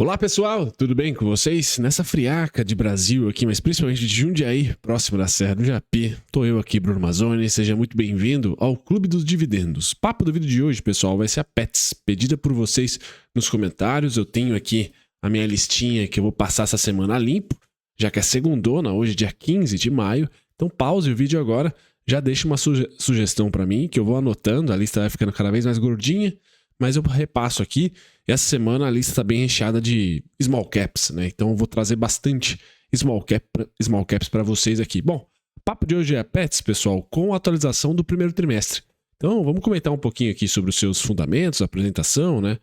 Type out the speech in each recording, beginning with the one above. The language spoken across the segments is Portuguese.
Olá pessoal, tudo bem com vocês? Nessa friaca de Brasil aqui, mas principalmente de Jundiaí, próximo da Serra do Japi, tô eu aqui, Bruno Mazzoni, seja muito bem-vindo ao Clube dos Dividendos. Papo do vídeo de hoje, pessoal, vai ser a Pets, pedida por vocês nos comentários. Eu tenho aqui a minha listinha que eu vou passar essa semana a limpo, já que é segundona, hoje dia 15 de maio, então pause o vídeo agora, já deixa uma sugestão para mim, que eu vou anotando, a lista vai ficando cada vez mais gordinha, mas eu repasso aqui. Essa semana a lista está bem recheada de small caps, né? Então eu vou trazer bastante small caps para vocês aqui. Bom, o papo de hoje é a Pets, pessoal, com a atualização do primeiro trimestre. Então vamos comentar um pouquinho aqui sobre os seus fundamentos, a apresentação, né?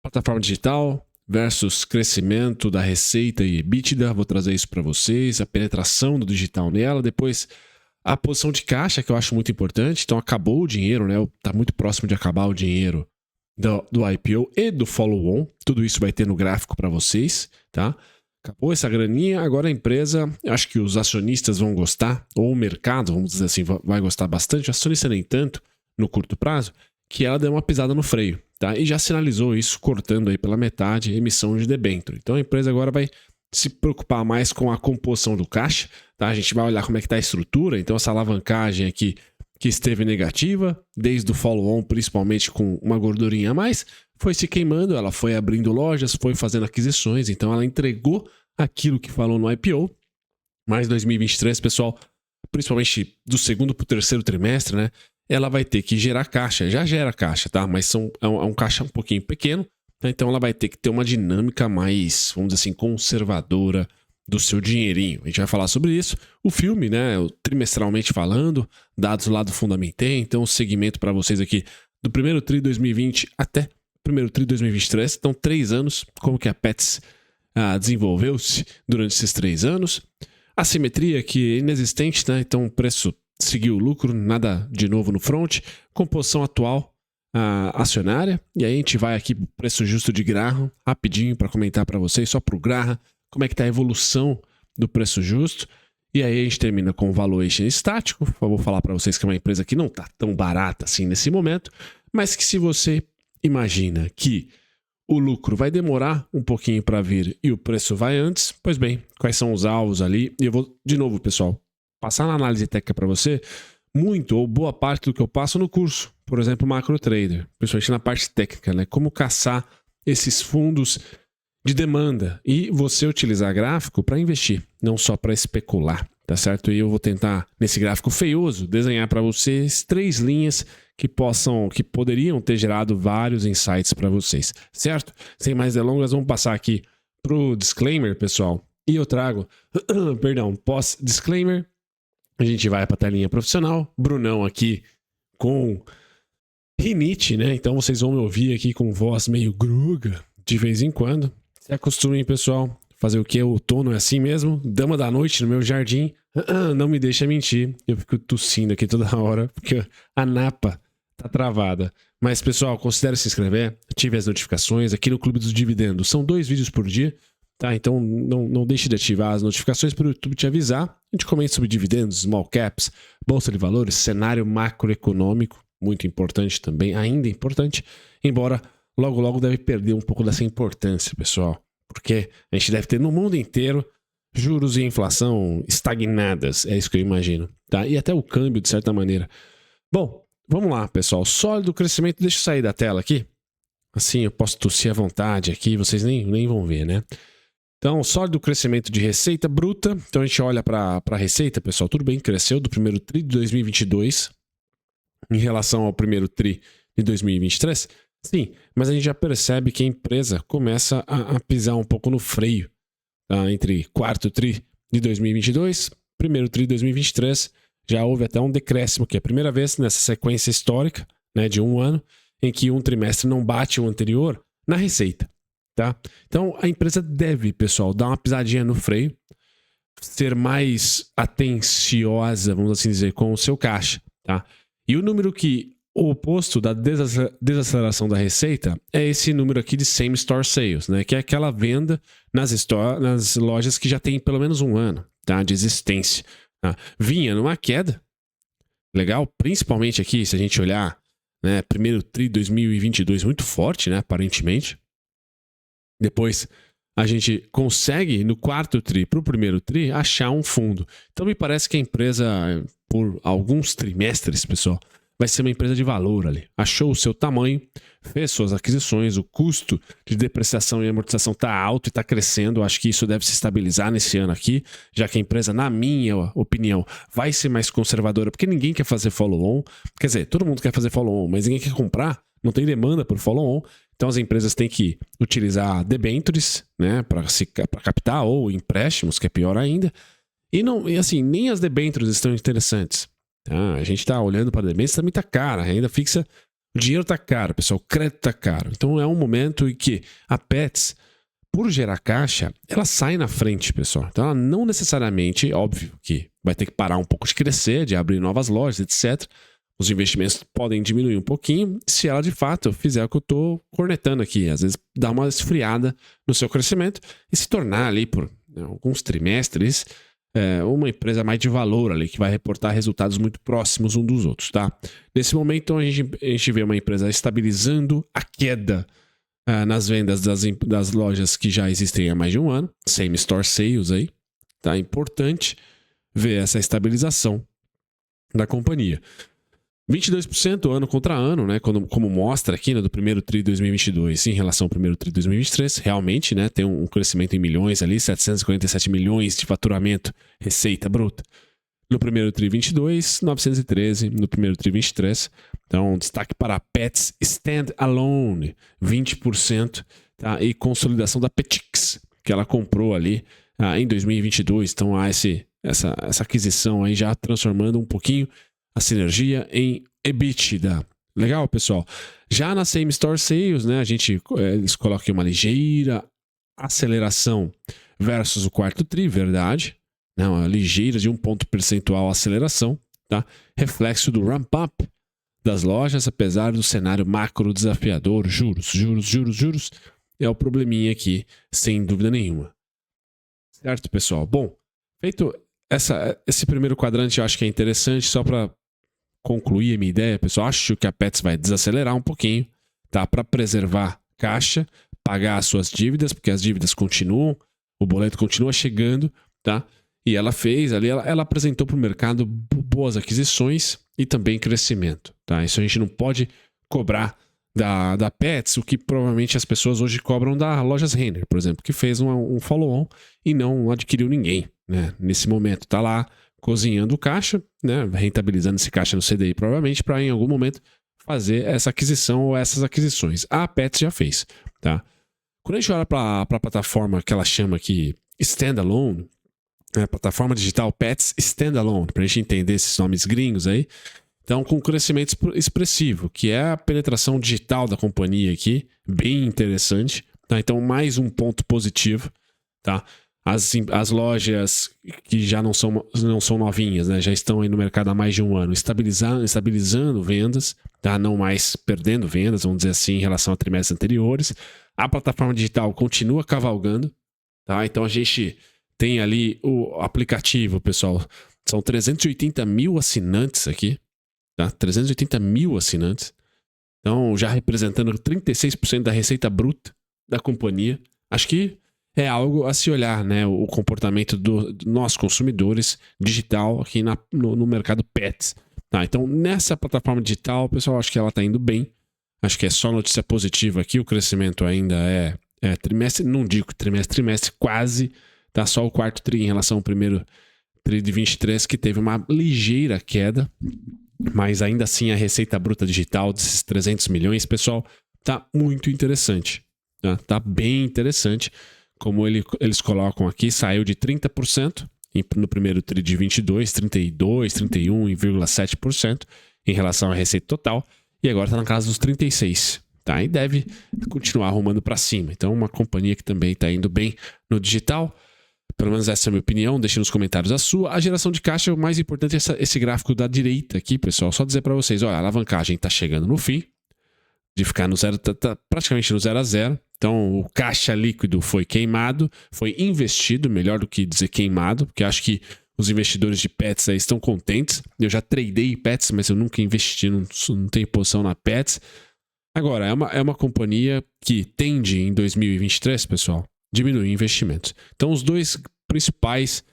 Plataforma digital versus crescimento da receita e EBITDA, vou trazer isso para vocês, a penetração do digital nela, depois a posição de caixa, que eu acho muito importante. Então acabou o dinheiro, né? Tá muito próximo de acabar o dinheiro do IPO e do follow-on, tudo isso vai ter no gráfico para vocês, tá? Acabou essa graninha, agora a empresa, acho que os acionistas vão gostar, ou o mercado, vamos dizer assim, vai gostar bastante, o acionista nem tanto, no curto prazo, que ela deu uma pisada no freio, tá? E já sinalizou isso, cortando aí pela metade a emissão de debênture. Então a empresa agora vai se preocupar mais com a composição do caixa, tá? A gente vai olhar como é que tá a estrutura, então essa alavancagem aqui, que esteve negativa, desde o follow-on, principalmente com uma gordurinha a mais, foi se queimando, ela foi abrindo lojas, foi fazendo aquisições, então ela entregou aquilo que falou no IPO, mas 2023, pessoal, principalmente do segundo para o terceiro trimestre, né, ela vai ter que gerar caixa, já gera caixa, tá? Mas é um caixa um pouquinho pequeno, tá? Então ela vai ter que ter uma dinâmica mais, vamos dizer assim, conservadora do seu dinheirinho. A gente vai falar sobre isso. O filme, né, trimestralmente falando, dados lá do Fundamentei, então o segmento para vocês aqui do primeiro tri 2020 até primeiro tri 2023, então 3 anos, como que a Pets desenvolveu-se durante esses 3 anos. Assimetria que é inexistente, né, então o preço seguiu o lucro, nada de novo no front. Composição atual acionária, e aí a gente vai aqui pro preço justo de Graham, rapidinho para comentar para vocês, só pro Graham, como é que está a evolução do preço justo. E aí a gente termina com o valuation estático. Eu vou falar para vocês que é uma empresa que não está tão barata assim nesse momento, mas que se você imagina que o lucro vai demorar um pouquinho para vir e o preço vai antes, pois bem, quais são os alvos ali? E eu vou, de novo, pessoal, passar na análise técnica para você muito ou boa parte do que eu passo no curso. Por exemplo, Macro Trader, principalmente na parte técnica, né? Como caçar esses fundos de demanda e você utilizar gráfico para investir, não só para especular, tá certo? E eu vou tentar, nesse gráfico feioso, desenhar para vocês 3 linhas que poderiam ter gerado vários insights para vocês, certo? Sem mais delongas, vamos passar aqui pro disclaimer, pessoal. E eu trago, perdão, pós-disclaimer, a gente vai para a telinha profissional, Brunão aqui com rinite, né? Então vocês vão me ouvir aqui com voz meio gruga de vez em quando. Se acostumem, pessoal. Fazer o que? O outono é assim mesmo. Dama da noite no meu jardim. Não me deixa mentir. Eu fico tossindo aqui toda hora, porque a napa tá travada. Mas, pessoal, considere se inscrever. Ative as notificações aqui no Clube dos Dividendos. São 2 vídeos por dia, tá? Então não deixe de ativar as notificações para o YouTube te avisar. A gente comenta sobre dividendos, small caps, bolsa de valores, cenário macroeconômico. Muito importante também, ainda importante. Embora logo deve perder um pouco dessa importância, pessoal. Porque a gente deve ter no mundo inteiro juros e inflação estagnadas. É isso que eu imagino, tá? E até o câmbio, de certa maneira. Bom, vamos lá, pessoal. Sólido crescimento. Deixa eu sair da tela aqui. Assim eu posso tossir à vontade aqui. Vocês nem vão ver, né? Então, sólido crescimento de receita bruta. Então a gente olha para a receita, pessoal. Tudo bem, cresceu do primeiro tri de 2022 em relação ao primeiro tri de 2023. Sim, mas a gente já percebe que a empresa começa a pisar um pouco no freio, tá? Entre quarto tri de 2022, primeiro tri de 2023, já houve até um decréscimo, que é a primeira vez nessa sequência histórica, né, de um ano, em que um trimestre não bate o anterior na receita, tá? Então a empresa deve, pessoal, dar uma pisadinha no freio, ser mais atenciosa, vamos assim dizer, com o seu caixa, tá? E o número que o oposto da desaceleração da receita é esse número aqui de same store sales, né? Que é aquela venda nas lojas que já tem pelo menos um ano, tá? De existência. Tá? Vinha numa queda, legal, principalmente aqui, se a gente olhar, né, primeiro tri 2022 muito forte, né, aparentemente. Depois a gente consegue, no quarto TRI para o primeiro TRI, achar um fundo. Então me parece que a empresa, por alguns trimestres, pessoal, vai ser uma empresa de valor ali. Achou o seu tamanho, fez suas aquisições, o custo de depreciação e amortização está alto e está crescendo. Acho que isso deve se estabilizar nesse ano aqui, já que a empresa, na minha opinião, vai ser mais conservadora, porque ninguém quer fazer follow-on. Quer dizer, todo mundo quer fazer follow-on, mas ninguém quer comprar, não tem demanda por follow-on. Então as empresas têm que utilizar debêntures, né, para captar, ou empréstimos, que é pior ainda. E assim, nem as debêntures estão interessantes. Tá? A gente está olhando para debêntures, também está cara, a renda fixa, o dinheiro está caro, pessoal, o crédito está caro. Então é um momento em que a Petz, por gerar caixa, ela sai na frente, pessoal. Então ela não necessariamente, óbvio que vai ter que parar um pouco de crescer, de abrir novas lojas, etc. Os investimentos podem diminuir um pouquinho se ela de fato fizer o que eu estou cornetando aqui. Às vezes dá uma esfriada no seu crescimento e se tornar ali por alguns trimestres uma empresa mais de valor ali, que vai reportar resultados muito próximos um dos outros, tá? Nesse momento a gente vê uma empresa estabilizando a queda nas vendas das lojas que já existem há mais de um ano. Same store sales aí, tá? Importante ver essa estabilização da companhia. 22% ano contra ano, né? Como mostra aqui, né, do primeiro TRI 2022 em relação ao primeiro TRI 2023, realmente, né, tem um crescimento em milhões ali, 747 milhões de faturamento, receita bruta. No primeiro TRI 22, 913 no primeiro TRI 23. Então, destaque para a Petz Standalone, 20%, tá? E consolidação da Petix, que ela comprou ali em 2022. Então, há essa aquisição aí já transformando um pouquinho a sinergia em EBITDA. Legal, pessoal? Já na Same Store Sales, né, eles colocam aqui uma ligeira aceleração versus o quarto TRI, verdade? Não, uma ligeira de 1 ponto percentual aceleração, tá? Reflexo do ramp-up das lojas, apesar do cenário macro desafiador, juros, é o probleminha aqui, sem dúvida nenhuma. Certo, pessoal? Bom, feito esse primeiro quadrante, eu acho que é interessante, só para concluir a minha ideia, pessoal. Acho que a Petz vai desacelerar um pouquinho, tá? Para preservar caixa, pagar as suas dívidas, porque as dívidas continuam, o boleto continua chegando, tá? E ela fez ali, ela apresentou para o mercado boas aquisições e também crescimento, tá? Isso a gente não pode cobrar da Petz, o que provavelmente as pessoas hoje cobram da Lojas Renner, por exemplo, que fez um follow-on e não adquiriu ninguém, né? Nesse momento tá lá cozinhando o caixa, né? Rentabilizando esse caixa no CDI provavelmente para em algum momento fazer essa aquisição ou essas aquisições. A Petz já fez, tá? Quando a gente olha para a plataforma que ela chama aqui Standalone, a plataforma digital Petz Standalone, para a gente entender esses nomes gringos aí, então com crescimento expressivo, que é a penetração digital da companhia aqui, bem interessante, tá? Então mais um ponto positivo, tá? As lojas que já não são novinhas, né? Já estão aí no mercado há mais de um ano, estabilizando vendas, tá? Não mais perdendo vendas, vamos dizer assim, em relação a trimestres anteriores. A plataforma digital continua cavalgando, tá? Então a gente tem ali o aplicativo, pessoal. São 380 mil assinantes aqui, tá? 380 mil assinantes. Então já representando 36% da receita bruta da companhia. Acho que é algo a se olhar, né? O comportamento dos nossos consumidores digital aqui no mercado Petz. Tá? Então, nessa plataforma digital, pessoal, acho que ela está indo bem. Acho que é só notícia positiva aqui. O crescimento ainda é trimestre, não digo trimestre quase. Tá? Só o quarto TRI em relação ao primeiro TRI de 23, que teve uma ligeira queda. Mas ainda assim, a receita bruta digital desses 300 milhões, pessoal, tá muito interessante. Tá bem interessante. Como eles colocam aqui, saiu de 30% no primeiro TRI de 22, 32, 31,7% em relação à receita total, e agora está na casa dos 36%, tá? E deve continuar arrumando para cima. Então, uma companhia que também está indo bem no digital. Pelo menos essa é a minha opinião, deixe nos comentários a sua. A geração de caixa, o mais importante é esse gráfico da direita aqui, pessoal. Só dizer para vocês, olha, a alavancagem está chegando no fim, de ficar no zero, tá praticamente no 0 a 0. Então, o caixa líquido foi queimado, foi investido, melhor do que dizer queimado, porque acho que os investidores de Petz aí estão contentes. Eu já tradei Petz, mas eu nunca investi, não tenho posição na Petz. Agora, é uma companhia que tende em 2023, pessoal, diminuir investimentos. Então, os dois principais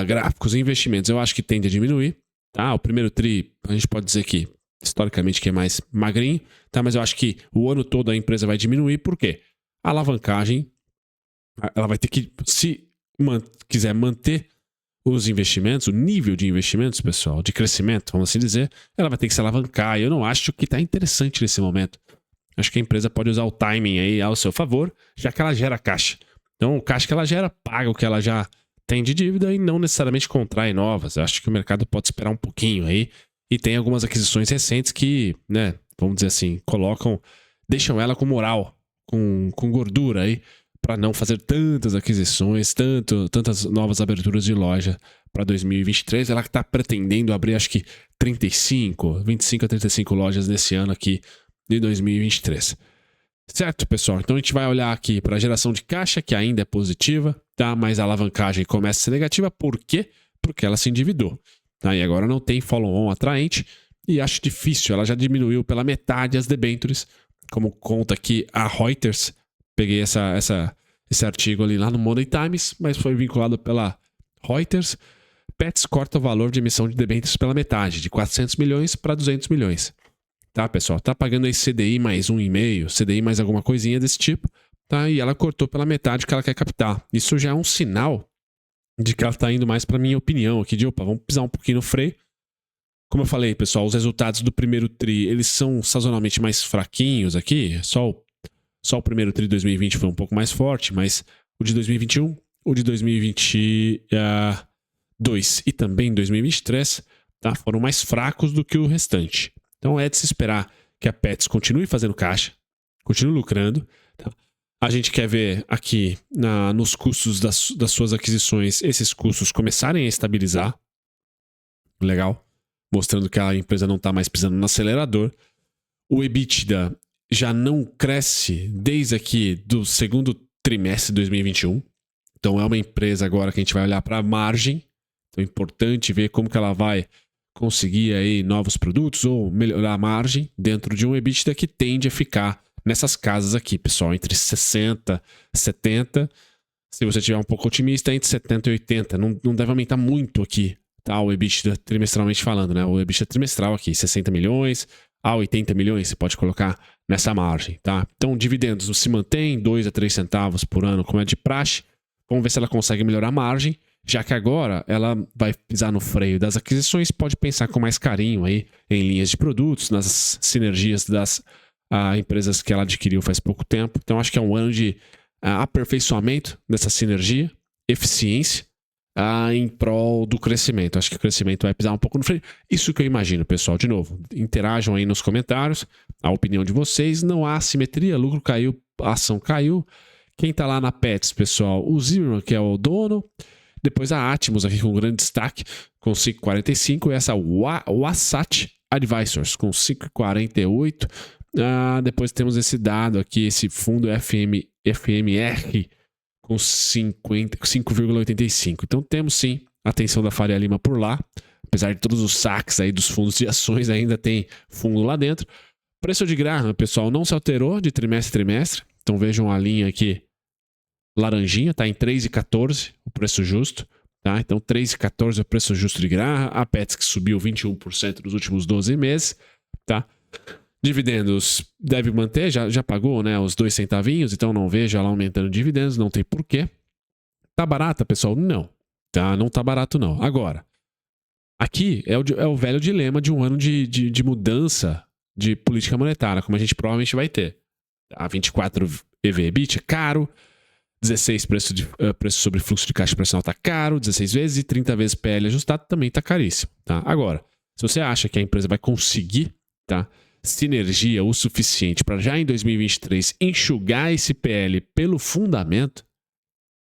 gráficos e investimentos eu acho que tende a diminuir. Tá? O primeiro TRI, a gente pode dizer que historicamente que é mais magrinho, tá? Mas eu acho que o ano todo a empresa vai diminuir. Por quê? A alavancagem, ela vai ter que, se quiser manter os investimentos, o nível de investimentos, pessoal, de crescimento, vamos assim dizer, ela vai ter que se alavancar. E eu não acho que está interessante nesse momento. Acho que a empresa pode usar o timing aí ao seu favor, já que ela gera caixa. Então, o caixa que ela gera paga o que ela já tem de dívida e não necessariamente contrai novas. Eu acho que o mercado pode esperar um pouquinho aí. E tem algumas aquisições recentes que, né, vamos dizer assim, deixam ela com moral, com gordura aí, para não fazer tantas aquisições, tantas novas aberturas de loja para 2023. Ela está pretendendo abrir, acho que 25 a 35 lojas nesse ano aqui de 2023. Certo, pessoal? Então a gente vai olhar aqui para a geração de caixa, que ainda é positiva, tá? Mas a alavancagem começa a ser negativa. Por quê? Porque ela se endividou. Tá? E agora não tem follow-on atraente e acho difícil. Ela já diminuiu pela metade as debêntures, como conta aqui a Reuters. Peguei esse artigo ali lá no Money Times, mas foi vinculado pela Reuters. Pets corta o valor de emissão de debêntures pela metade, de 400 milhões para 200 milhões. Tá, pessoal? Tá pagando aí CDI mais 1,5, CDI mais alguma coisinha desse tipo, tá? E ela cortou pela metade que ela quer captar. Isso já é um sinal de que ela tá indo mais pra minha opinião aqui, de opa, vamos pisar um pouquinho no freio. Como eu falei, pessoal, os resultados do primeiro TRI, eles são sazonalmente mais fraquinhos aqui. Só o primeiro TRI de 2020 foi um pouco mais forte, mas o de 2021, o de 2022 e também 2023, tá? Foram mais fracos do que o restante. Então é de se esperar que a Pets continue fazendo caixa, continue lucrando. Tá? A gente quer ver aqui nos custos das suas aquisições, esses custos começarem a estabilizar. Legal. Mostrando que a empresa não está mais pisando no acelerador. O EBITDA já não cresce desde aqui do segundo trimestre de 2021. Então é uma empresa agora que a gente vai olhar para a margem. Então é importante ver como que ela vai conseguir aí novos produtos ou melhorar a margem dentro de um EBITDA que tende a ficar nessas casas aqui, pessoal, entre 60 e 70. Se você estiver um pouco otimista, entre 70 e 80. Não deve aumentar muito aqui, tá? O EBITDA trimestralmente falando, né? O EBITDA trimestral aqui, 60 milhões a 80 milhões, você pode colocar nessa margem, tá? Então, dividendos se mantém 2 a 3 centavos por ano, como é de praxe. Vamos ver se ela consegue melhorar a margem. Já que agora ela vai pisar no freio das aquisições, pode pensar com mais carinho aí em linhas de produtos, nas sinergias das empresas que ela adquiriu faz pouco tempo. Então acho que é um ano de aperfeiçoamento dessa sinergia, eficiência em prol do crescimento. Acho que o crescimento vai pisar um pouco no freio. Isso que eu imagino, pessoal. De novo, interajam aí nos comentários, a opinião de vocês. Não há assimetria, lucro caiu, a ação caiu. Quem tá lá na Pets, pessoal? O Zimmerman, que é o dono. Depois a Atmos aqui com um grande destaque, com 5,45. E essa Wasatch Advisors com 5,48. Depois temos esse dado aqui, esse fundo FMR com 5,85. Então temos sim a atenção da Faria Lima por lá. Apesar de todos os saques aí dos fundos de ações, ainda tem fundo lá dentro. Preço de Graham, pessoal, não se alterou de trimestre a trimestre. Então vejam a linha aqui laranjinha, está em 3,14 o preço justo, tá? Então 3,14 é o preço justo de Graham. A Pets que subiu 21% nos últimos 12 meses, tá? Dividendos deve manter, já pagou, né, os 2 centavinhos, então não vejo ela aumentando dividendos, não tem porquê. Tá barata, pessoal? Não, tá? Não tá barato não. Agora, aqui é o velho dilema de um ano de mudança de política monetária, como a gente provavelmente vai ter. A 24 EV/EBITDA é caro, 16 preço sobre fluxo de caixa operacional está caro, 16 vezes, e 30 vezes PL ajustado também está caríssimo. Tá? Agora, se você acha que a empresa vai conseguir, tá, sinergia o suficiente para já em 2023 enxugar esse PL pelo fundamento,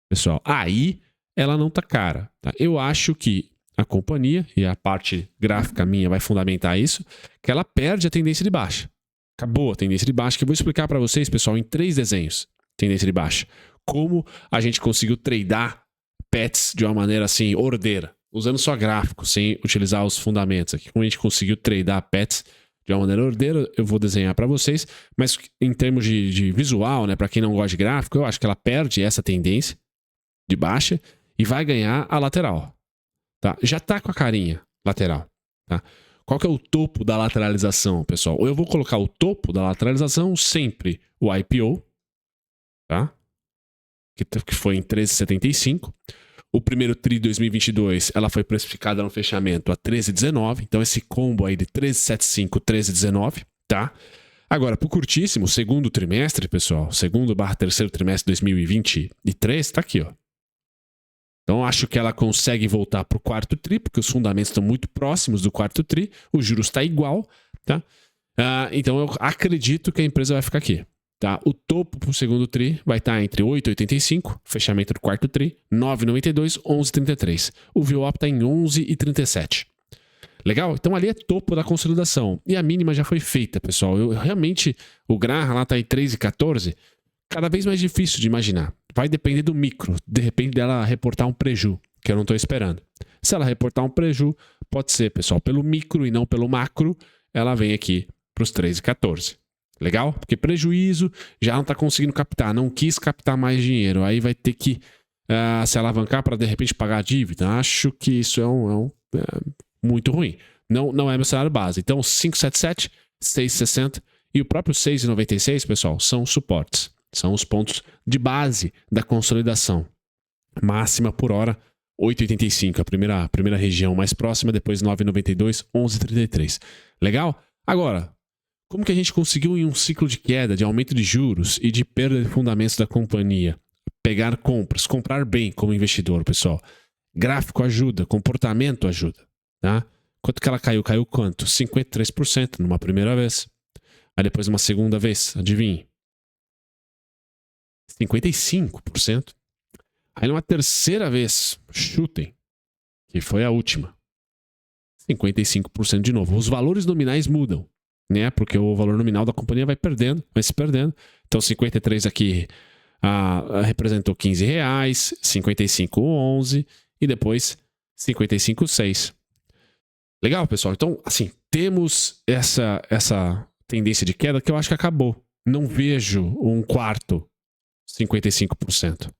pessoal, aí ela não está cara. Tá? Eu acho que a companhia, e a parte gráfica minha vai fundamentar isso, que ela perde a tendência de baixa. Acabou a tendência de baixa, que eu vou explicar para vocês, pessoal, em 3 desenhos. Tendência de baixa. Como a gente conseguiu tradar Pets de uma maneira assim, ordeira, usando só gráfico, sem utilizar os fundamentos aqui. Como a gente conseguiu tradar Pets de uma maneira ordeira, eu vou desenhar para vocês, mas em termos de visual, né, para quem não gosta de gráfico, eu acho que ela perde essa tendência de baixa e vai ganhar a lateral, tá? Já tá com a carinha lateral, tá? Qual que é o topo da lateralização, pessoal? Eu vou colocar o topo da lateralização sempre o IPO, tá? Que foi em 13,75. O primeiro TRI 2022, ela foi precificada no fechamento a 13,19. Então, esse combo aí de 13,75, 13,19, tá? Agora, pro curtíssimo, segundo trimestre, pessoal, segundo/terceiro trimestre de 2023, tá aqui, ó. Então, acho que ela consegue voltar pro quarto TRI, porque os fundamentos estão muito próximos do quarto TRI, o juros está igual, tá? Então, eu acredito que a empresa vai ficar aqui. Tá? O topo para o segundo TRI vai estar entre 8,85, fechamento do quarto TRI, 9,92, 11,33. O VWAP está em 11,37. Legal? Então ali é topo da consolidação. E a mínima já foi feita, pessoal. Realmente, o Graham lá está em 3,14. Cada vez mais difícil de imaginar. Vai depender do micro. De repente dela reportar um preju, que eu não estou esperando. Se ela reportar um preju, pode ser, pessoal, pelo micro e não pelo macro, ela vem aqui para os 3,14. Legal? Porque prejuízo já não está conseguindo captar, não quis captar mais dinheiro. Aí vai ter que se alavancar para de repente pagar a dívida. Acho que isso é muito ruim. Não é meu salário base. Então 5,77, 6,60 e o próprio 6,96, pessoal, são suportes. São os pontos de base da consolidação. Máxima por hora, 8,85. A primeira região mais próxima, depois 9,92, 11,33. Legal? Agora, como que a gente conseguiu em um ciclo de queda, de aumento de juros e de perda de fundamentos da companhia? Pegar compras, comprar bem como investidor, pessoal. Gráfico ajuda, comportamento ajuda, tá? Quanto que ela caiu? Caiu quanto? 53% numa primeira vez. Aí depois uma segunda vez, adivinhe. 55%. Aí numa terceira vez, chutem, que foi a última. 55% de novo. Os valores nominais mudam, né? Porque o valor nominal da companhia vai se perdendo. Então 53 aqui representou R$15, 55 11 e depois 55 6. Legal, pessoal? Então, assim, temos essa tendência de queda que eu acho que acabou. Não vejo um quarto 55%.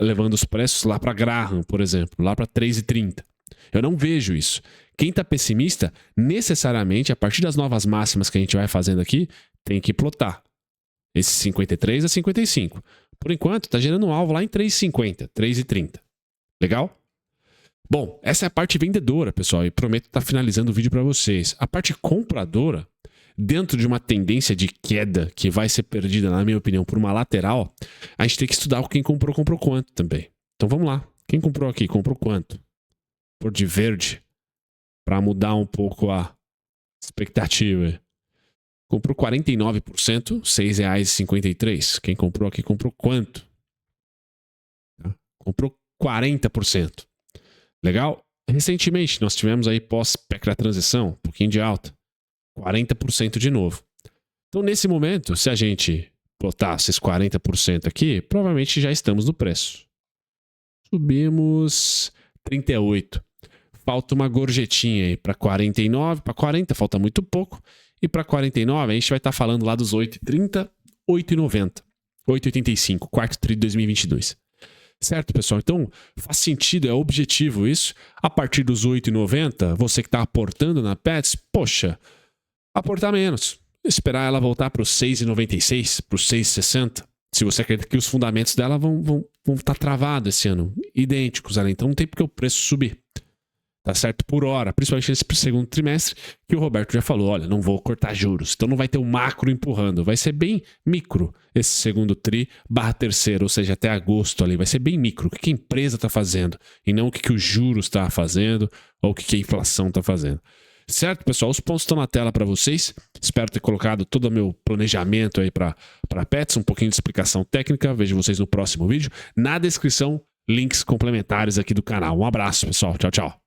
Levando os preços lá para Graham, por exemplo, lá para 3,30. Eu não vejo isso. Quem está pessimista, necessariamente, a partir das novas máximas que a gente vai fazendo aqui, tem que plotar. Esse 53 a 55. Por enquanto, está gerando um alvo lá em 3,50, 3,30. Legal? Bom, essa é a parte vendedora, pessoal, e prometo estar finalizando o vídeo para vocês. A parte compradora, dentro de uma tendência de queda que vai ser perdida, na minha opinião, por uma lateral, a gente tem que estudar quem comprou quanto também. Então vamos lá. Quem comprou aqui? Comprou quanto? Por de verde, para mudar um pouco a expectativa. Comprou 49%, R$ 6,53. Quem comprou aqui comprou quanto? Comprou 40%. Legal? Recentemente nós tivemos aí pós-PEC da transição, um pouquinho de alta. 40% de novo. Então nesse momento, se a gente botar esses 40% aqui, provavelmente já estamos no preço. Subimos 38. Falta uma gorjetinha aí para 49, para 40 falta muito pouco. E para 49 a gente vai estar falando lá dos 8,30, 8,90, 8,85, quarto TRI de 2022. Certo, pessoal? Então faz sentido, é objetivo isso. A partir dos 8,90, você que está aportando na Pets, poxa, aportar menos. Esperar ela voltar para os 6,96, para os 6,60. Se você acredita que os fundamentos dela vão estar travados esse ano, idênticos ali. Então não tem porque o preço subir. Tá certo? Por hora, principalmente nesse segundo trimestre, que o Roberto já falou, olha, não vou cortar juros. Então não vai ter um macro empurrando. Vai ser bem micro esse segundo TRI / terceiro, ou seja, até agosto ali. Vai ser bem micro. O que a empresa está fazendo e não o que os juros está fazendo ou o que a inflação está fazendo. Certo, pessoal? Os pontos estão na tela para vocês. Espero ter colocado todo o meu planejamento aí para Pets, um pouquinho de explicação técnica. Vejo vocês no próximo vídeo. Na descrição, links complementares aqui do canal. Um abraço, pessoal. Tchau, tchau.